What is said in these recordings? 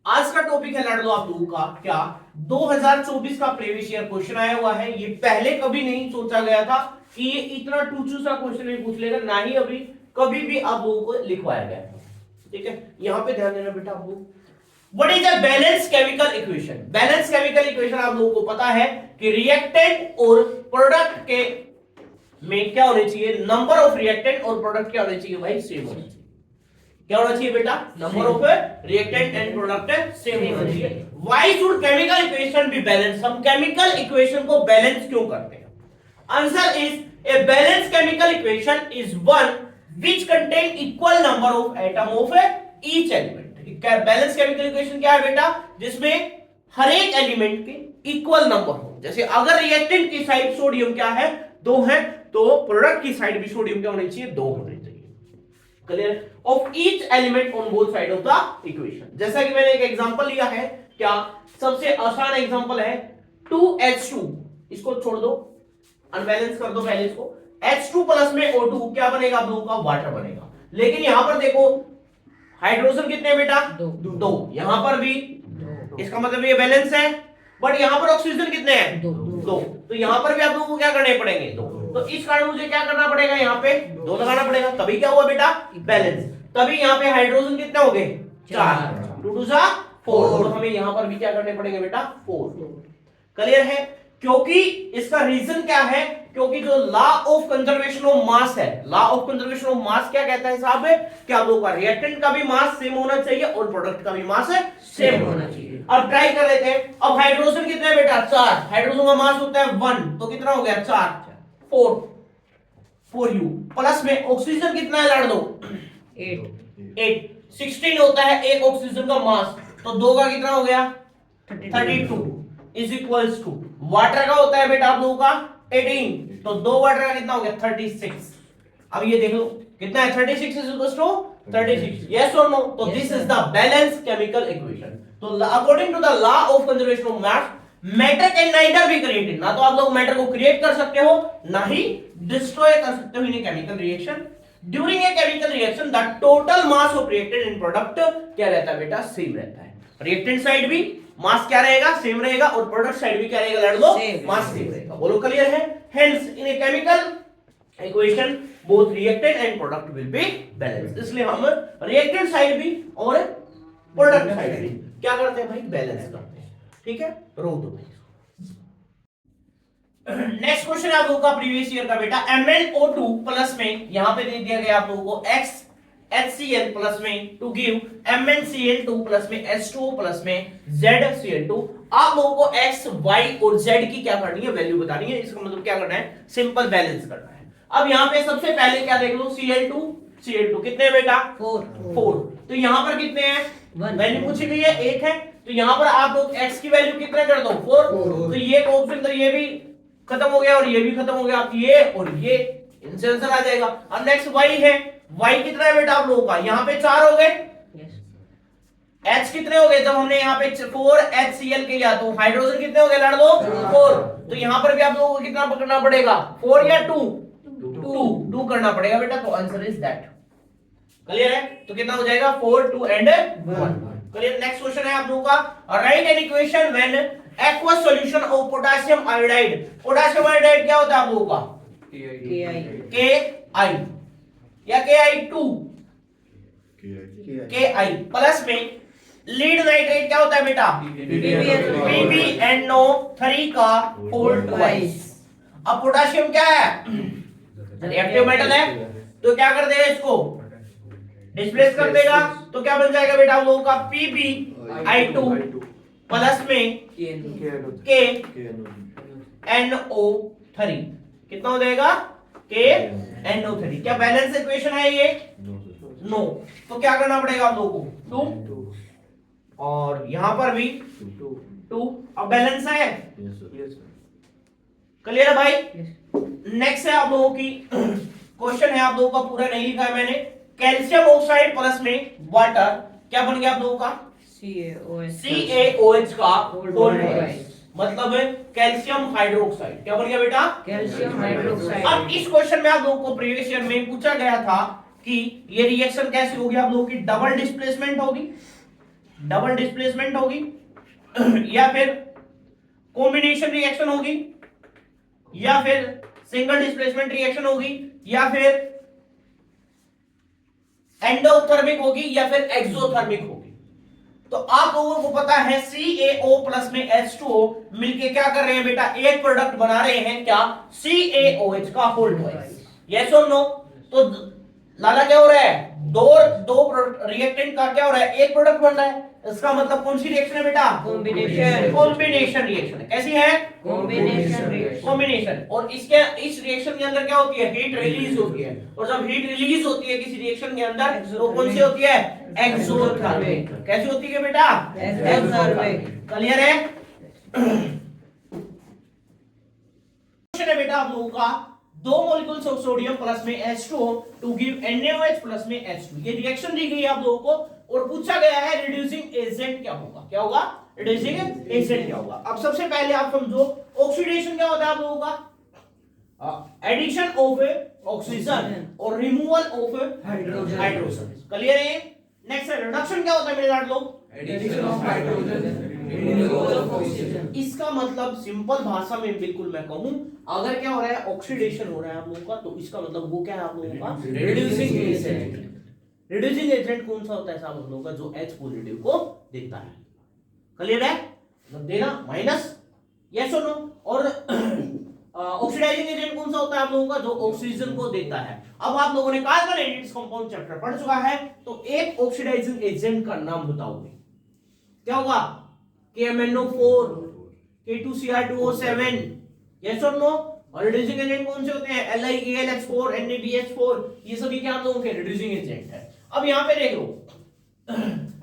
आज का टॉपिक है लड़ लो आप लोगों का क्या 2024 का प्रीवियस ईयर क्वेश्चन आया हुआ है। ये पहले कभी नहीं सोचा गया था कि ये इतना टूचू सा क्वेश्चन भी पूछ लेगा, ना ही अभी कभी भी आप लोगों को लिखवाया गया था। ठीक है, यहां पे ध्यान देना बेटा। आप लोग what is a balance chemical equation? Balance chemical equation आप लोगों को पता है कि रिएक्टेंट और प्रोडक्ट के में क्या होने चाहिए, नंबर ऑफ रिएक्टेंट और प्रोडक्ट क्या होने चाहिए भाई, सेम होने चाहिए। क्या होना चाहिए बेटा, number of reactant and product same होना चाहिए। Why should chemical equation be balance? हम केमिकल इक्वेशन को बैलेंस क्यों करते हैं? Answer is a balance chemical equation is one which contain equal number of atom of each element. Balance chemical equation क्या है बेटा, जिसमें हर एक एलिमेंट के इक्वल नंबर हो। जैसे अगर रिएक्टेंट की साइड सोडियम क्या है, 2 है, तो प्रोडक्ट की साइड भी सोडियम क्या होनी चाहिए, 2 होनी चाहिए। Clear? Of each element on both side of the equation. जैसा कि मैंने एक एग्जांपल लिया है, क्या सबसे आसान एग्जांपल है 2H2, इसको छोड़ दो, अनबैलेंस कर दो पहले इसको। H2 प्लस में O2 क्या बनेगा आप लोगों का, वाटर बनेगा। लेकिन यहां पर देखो हाइड्रोजन कितने हैं बेटा, 2। यहां पर भी इसका मतलब ये बैलेंस है, बट यहां पर ऑक्सीजन कितने हैं, 2। तो यहां पर भी आप लोगों को क्या करने पड़ेंगे, 2। तो इस कारण मुझे क्या करना पड़ेगा, यहाँ पे 2 लगाना पड़ेगा, तभी क्या हुआ बेटा, बैलेंस। तभी यहाँ पे हाइड्रोजन कितने हो गए, 4, 2 2 4। तो हमें यहाँ पर भी क्या करने पड़ेंगे बेटा, 4। क्लियर है? क्योंकि इसका रीजन क्या है, क्योंकि जो law of conservation of mass है, law of conservation of mass क्या कहता है साहब, कि आप लोगों का रिएक्टेंट का भी मास सेम होना चाहिए और प्रोडक्ट का भी मास सेम होना चाहिए। अब ट्राई कर लेते हैं। अब हाइड्रोजन कितने बेटा, 4। हाइड्रोजन का मास होता है 1, तो कितना हो गया, 4 4U प्लस में ऑक्सीजन कितना है, लड़ दो, 8 16 होता है एक ऑक्सीजन का मास, तो 2 का कितना हो गया, 32 इज इक्वल्स टू वाटर का होता है बेटा आप लोगों का 18, तो 2 वाटर का कितना हो गया, 36। अब ये देख लो कितना है, 36 इज इक्वल्स टू 36, यस और नो? तो this is the balance chemical equation. तो according to the law of conservation of mass, matter can neither be created, ना तो आप लोग मैटर को क्रिएट कर सकते हो, ना ही डिस्ट्रॉय कर सकते हो in a chemical reaction. During a chemical reaction the total mass of reactant and product क्या रहता है बेटा, सेम रहता है। रिएक्टेंट साइड भी मास क्या रहेगा, सेम रहेगा, और प्रोडक्ट साइड भी क्या रहेगा, लड़ लो, मास सेम रहेगा। बोलो क्लियर है? Hence in a chemical equation both reactant and product will be balanced. इसलिए हम रिएक्टेंट साइड भी और प्रोडक्ट साइड भी क्या करते हैं भाई, बैलेंस करते हैं। ठीक है, रो दो भाई। नेक्स्ट क्वेश्चन आप लोगों का प्रीवियस ईयर का बेटा, MnO2 प्लस में यहां पे दे दिया गया आप लोगों को HCl प्लस में टू गिव MnCl2 प्लस में H2O प्लस में ZCl2। आप लोगों को x, y और z की क्या करनी है, वैल्यू बतानी है। इसका मतलब क्या करना है, सिंपल बैलेंस करना है। अब यहाँ पे सबसे पहले क्या देख लो, Cl2 कितने बेटा, 4। तो यहाँ पर कितने हैं, वैल्यू पूछी गई है, 1 है, तो यहाँ पर आप लोग x की वैल्यू कितने कर दो, 4। तो ये ऑप्शन, तो ये भी खत्म हो गया और ये भी खत्म हो गया, ये और ये इनसे आंसर आ जाएगा। अब नेक्स्ट y है, y कितना है बेटा आप लोगों का, यहाँ पे 4 हो गए, H कितने हो गए, जब हमने यहाँ पे 4HCl किया तो हाइड्रोजन कितने हो गए, लड़ दो, 4। तो यहाँ पर भी आप लोगों को कितना पकड़ना पड़ेगा, 4 या 2 करना पड़ेगा बेटा। तो आंसर इज दैट। क्लियर है? तो कितना हो जाएगा, 4 2 एंड 1। क्लियर? नेक्स्ट क्वेश्चन है आप लोगों का, right an equation when aqueous solution of potassium iodide. Potassium iodide क्या होता है आप लोगों का, KI या KI2 KI प्लस में लीड नाइट्रेट क्या होता है बेटा, PbNO3 का होल ट्वाइस। अब पोटेशियम क्या है, रिएक्टिव मेटल है, तो क्या कर देगा, इसको डिस्प्लेस कर देगा, तो क्या बन जाएगा बेटा आप लोगों का, PbI2 प्लस में KNO3 कितना हो जाएगा, KNO3। क्या बैलेंस इक्वेशन है ये, नो। तो क्या करना पड़ेगा आप लोगों को, 2, और यहां पर भी 2। अब बैलेंस है, क्लियर है भाई? नेक्स्ट है आप लोगों की क्वेश्चन है, आप लोगों का पूरा नहीं लिखा है मैंने। कैल्शियम ऑक्साइड प्लस में वाटर क्या बन गया आप लोगों का, CaOH का होल ट्वाइस, मतलब कैल्शियम हाइड्रोक्साइड। क्या बन गया बेटा, कैल्शियम हाइड्रोक्साइड। अब इस क्वेश्चन में आप लोगों को प्रीवियस ईयर में पूछा गया था कि ये रिएक्शन कैसे होगी, आप लोगों की डबल डिस्प्लेसमेंट होगी डबल डिस्प्लेसमेंट होगी या फिर कॉम्बिनेशन रिएक्शन होगी या फिर सिंगल डिस्प्लेसमेंट रिएक्शन होगी या फिर एंडोथर्मिक होगी या फिर एक्सोथर्मिक होगी। तो आप लोगों को पता है CaO प्लस में H2O मिलके क्या कर रहे हैं बेटा, एक प्रोडक्ट बना रहे हैं क्या, CaOH का होल ट्वाइस। यस और नो? तो लाला क्या हो रहा है, दो रिएक्टेंट का क्या हो रहा है, एक प्रोडक्ट बन रहा है। इसका मतलब कौन सी रिएक्शन है बेटा, कॉम्बिनेशन रिएक्शन है। कैसी है, कॉम्बिनेशन। और इसके इस रिएक्शन के अंदर क्या होती है, हीट रिलीज होती है। और जब हीट रिलीज होती है किसी रिएक्शन के अंदर तो कौन सी होती है, एक्सोथर्मिक। कैसी होती है बेटा, एक्सोथर्मिक। क्लियर है? क्वेश्चन है बेटा आप लोगों का, दो मॉलिक्यूल्स ऑफ सोडियम प्लस में H2O to give NaOH plus में H2। ये रिएक्शन दी गई है आप लोगों को और पूछा गया है रिड्यूसिंग एजेंट क्या होगा। क्या होगा, रिड्यूसिंग एजेंट क्या होगा। अब सबसे पहले आप समझो ऑक्सीडेशन क्या होता है आप लोगों का, एडिशन ऑफ ऑक्सीजन और रिमूवल ऑफ हाइड्रोजन। क्लियर है? नेक्स्ट है रिडक्शन क्या होता है मेरे लोग, addition of hydrogen, removal of oxygen. इसका मतलब सिंपल भाषा में बिल्कुल मैं कहूं, अगर क्या हो रहा है, ऑक्सीडेशन हो रहा है आप लोगों का, तो इसका मतलब वो क्या है आप लोगों का, रिड्यूसिंग एजेंट। रिड्यूसिंग एजेंट कौन सा होता है साहब आप लोगों का, जो H पॉजिटिव को देता है। क्लियर है? मतलब देना माइनस, यस और नो। और ऑक्सीडाइजिंग एजेंट कौन सा होता है आप लोगों का, जो ऑक्सीजन को देता है। अब आप लोगों ने कार्बन एडिड्स कंपाउंड चैप्टर पढ़ चुका है, तो एक ऑक्सीडाइजिंग एजेंट का नाम बताओगे, क्या होगा, KMnO4, K2Cr2O7, यस और नो। और रिड्यूसिंग एजेंट कौन से होते हैं, LiAlH4, NaBH4, ये सभी क्या आप लोगों के रिड्यूसिंग एजेंट है। अब यहां पे देख लो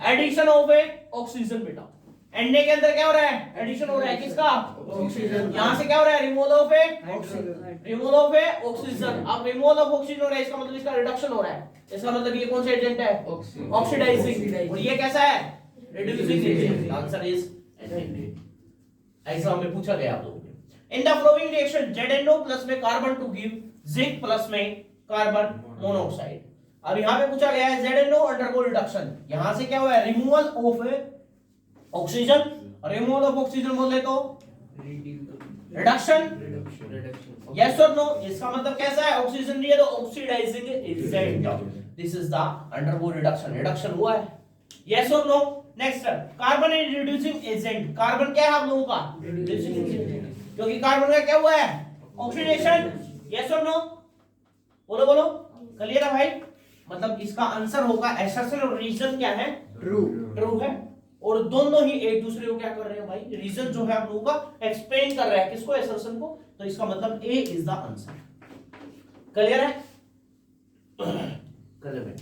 एडिशन ऑफ ऑक्सीजन बेटा, Na के अंदर क्या हो रहा है, एडिशन हो रहा है किसका, ऑक्सीजन। यहां से क्या हो रहा है, रिमूवल ऑफ ऑक्सीजन। अब रिमूवल ऑफ ऑक्सीजन हो रहा है, इसका मतलब इसका रिडक्शन हो रहा है। इसका मतलब ये कौन सा एजेंट है, ऑक्सीडाइजिंग। और ये कैसा है, रिड्यूसिंग एजेंट। आंसर इज ऐसा हमें पूछा गया आप लोगों को। In the following reaction ZNO plus में carbon to give zinc plus में कार्बन मोनोऑक्साइड। अब यहां पे पूछा गया है ZNO अंडरगो रिडक्शन, यहां से क्या हुआ है, removal of oxygen. Removal of oxygen बोले तो रिडक्शन, यस और नो। इसका मतलब कैसा है, ऑक्सीजन नहीं है तो oxidizing agent. This is the undergo reduction, reduction हुआ है, यस और no. Next carbon is reducing agent. Carbon क्या है आप लोगों का, रिड्यूसिंग एजेंट, क्योंकि कार्बन का क्या हुआ है, ऑक्सीडेशन, यस और नो। बोलो बोलो, क्लियर है भाई? मतलब इसका आंसर होगा असर्शन और रीजन क्या है, ट्रू है। और दोनों ही एक दूसरे को क्या कर रहे हैं भाई, रीजन जो है आप लोगों का एक्सप्लेन कर रहा है किसको, असर्शन को। तो इसका मतलब ए इज द आंसर। क्लियर है? क्लियर है।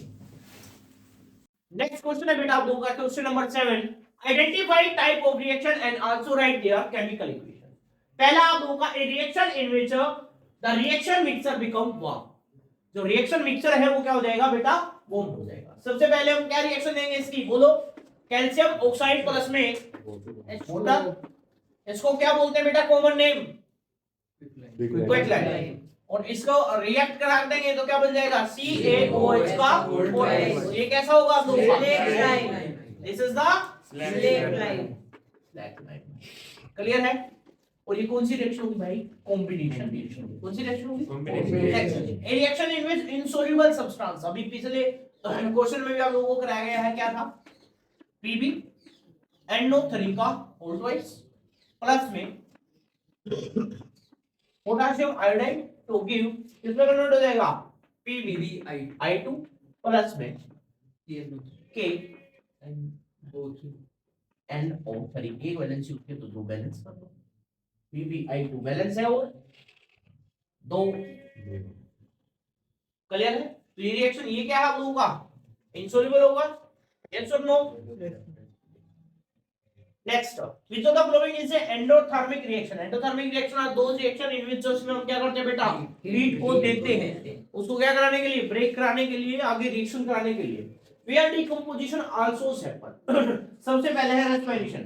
नेक्स्ट क्वेश्चन है बेटा आप लोगों का, question number 7, identify type of reaction and also right there chemical equation. पहला आप लोगों का, ए reaction in which the reaction mixture become warm. जो रिएक्शन मिक्सचर है वो क्या हो जाएगा बेटा, वार्म हो जाएगा। सबसे पहले हम क्या रिएक्शन देंगे इसकी, बोलो, कैल्शियम ऑक्साइड प्लस में वाटर, इसको क्या बोलते हैं बेटा, कॉमन नेम क्विकलाइन। और इसको रिएक्ट करा देंगे तो क्या बन जाएगा, CaOH का OH। ये कैसा होगा आप लोगों का, this is the slack line. Clear है? और ये कौन सी रिएक्शन होगी भाई, कॉम्बिनेशन रिएक्शन। कौन सी रिएक्शन होगी, combination. A reaction in which insoluble substance, अभी पिछले क्वेश्चन में भी आप लोगों को कराया गया है, क्या था, PbNO3 का होल ट्वाइस प्लस में पोटेशियम आयोडाइड टू गिव, किसमें कन्वर्ट हो जाएगा, PbI2 प्लस में KNO3 एक वैलेंस युक्त है तो दो बैलेंस कर दो, PbI2 बैलेंस है और दो। क्लियर है? तो ये रिएक्शन ये क्या है आप लोगों का, इनसॉल्युबल होगा, यस और no. Next, which of the following is an endothermic reaction? endothermic reaction are those reaction in which उसमें हम क्या करते हैं बेटा, हीट को देते हैं, उसको क्या कराने के लिए, ब्रेक कराने के लिए, आगे रिएक्शन कराने के लिए। where decomposition also happen। सबसे पहले है रेस्पिरेशन।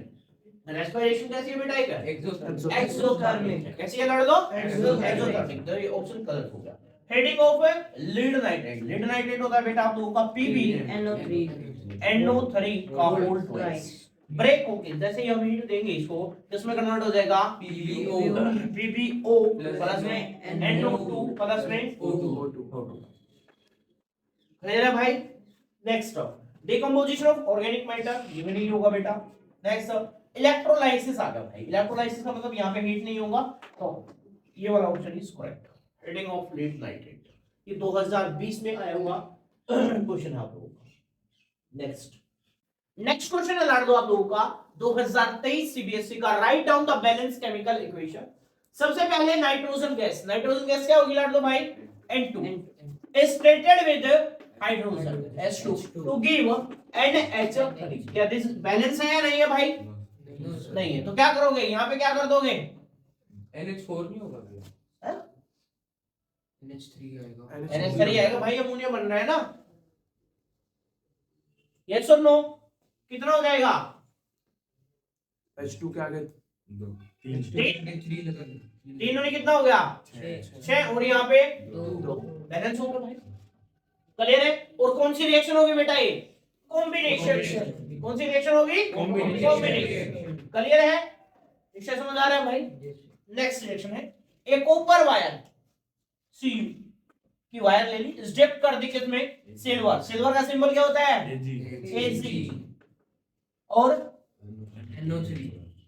रेस्पिरेशन कैसी है बेटा, एक एक्सोथर्मिक। कैसी है लड़ लो, एक्सोथर्मिक। तो ये ऑप्शन गलत हो गया। Heading of lead nitrate. Lead nitrate होता है बेटा आप लोगों का PbNO3। NO3 का होल ट्वाइस ब्रेक होके जैसे ही हम हीट देंगे इसको किसमें कन्वर्ट हो जाएगा PbO प्लस में NO2 प्लस में O2 क्लियर है भाई। Next decomposition of organic matter, ये भी नहीं होगा बेटा। नेक्स्ट इलेक्ट्रोलाइसिस आ गया भाई। इलेक्ट्रोलाइसिस का मतलब यहाँ पे हीट नहीं होगा, तो ये वाला option is correct. Heading of lead nitrate, ये 2020 में आया हुआ क्वेश्चन है आप लोगों का। नेक्स्ट क्वेश्चन है लाड़ दो आप लोगों का 2023 सीबीएसई का। Write down the balance chemical equation. सबसे पहले नाइट्रोजन गैस क्या होगी लाड़ दो भाई? N2 is treated with hydrogen H2 to give NH3। क्या दिस बैलेंस है या नहीं है भाई? नहीं है। तो क्या करोगे यहाँ पे, क्या कर दोगे? NH4 नहीं होगा भैया, NH3 आएगा। NH3 आएगा भाई, अमोनिया बन रहा है ना। यस और नो? कितना हो जाएगा? H2 के आगे 3 में कितना हो गया? 6 और यहाँ पे 2 बैलेंस हो गया भाई। क्लियर है? और कौन सी रिएक्शन होगी बेटा? ये कॉम्बिनेशन। कौन सी रिएक्शन होगी? कॉम्बिनेशन। क्लियर है? इसे समझ आ रहा है भाई? नेक्स्ट रिएक्शन है एक कॉपर वायर Cu की वायर ले ली, डिप कर दी किसमें? सिल्वर। सिल्वर का सिंबल क्या होता है? Ag। और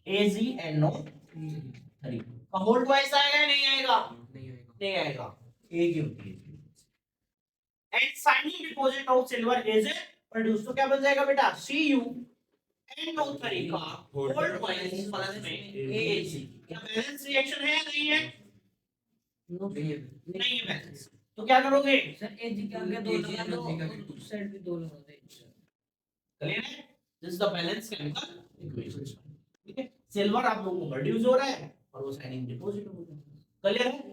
AgNO3 का होल ट्वाइस आएगा नहीं आएगा? नहीं आएगा। एक ही होती है। And signing deposit of silver is produce, तो क्या बन जाएगा बेटा? CuNO3 का होल ट्वाइस प्लस में Ag। क्या बैलेंस रिएक्शन है या नहीं है? नहीं है बैलेंस। तो क्या करोगे? सर Ag के आगे 2 लगा दो और उस साइड भी 2 लगा दो। क्लियर है? This is the balance chemical equation. ठीक है, सिल्वर आप लोगों को प्रोड्यूस हो रहा है और वो साइनिंग डिपॉजिट हो रहा है। क्लियर है?